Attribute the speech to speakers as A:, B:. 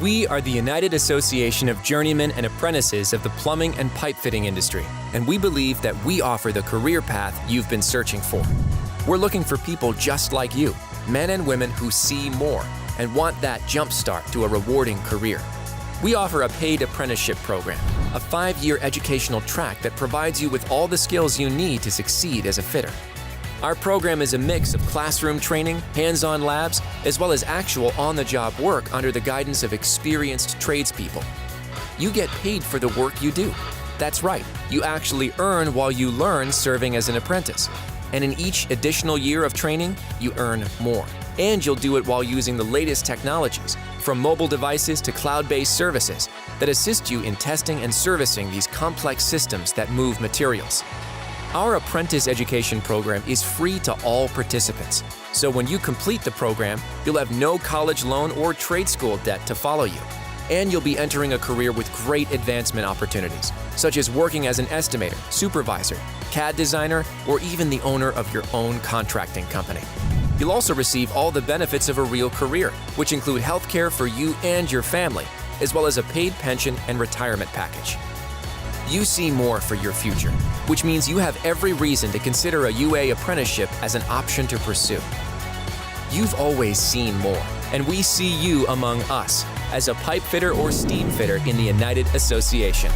A: We are the United Association of Journeymen and Apprentices of the plumbing and pipe fitting industry, and we believe that we offer the career path you've been searching for. We're looking for people just like you, men and women who see more and want that jump start to a rewarding career. We offer a paid apprenticeship program, a 5-year educational track that provides you with all the skills you need to succeed as a fitter. Our program is a mix of classroom training, hands-on labs, as well as actual on-the-job work under the guidance of experienced tradespeople. You get paid for the work you do. That's right, you actually earn while you learn serving as an apprentice. And in each additional year of training, you earn more. And you'll do it while using the latest technologies, from mobile devices to cloud-based services, that assist you in testing and servicing these complex systems that move materials. Our apprentice education program is free to all participants, so when you complete the program, you'll have no college loan or trade school debt to follow you. And you'll be entering a career with great advancement opportunities, such as working as an estimator, supervisor, CAD designer, or even the owner of your own contracting company. You'll also receive all the benefits of a real career, which include health care for you and your family, as well as a paid pension and retirement package. You see more for your future, which means you have every reason to consider a UA apprenticeship as an option to pursue. You've always seen more, and we see you among us as a pipe fitter or steam fitter in the United Association.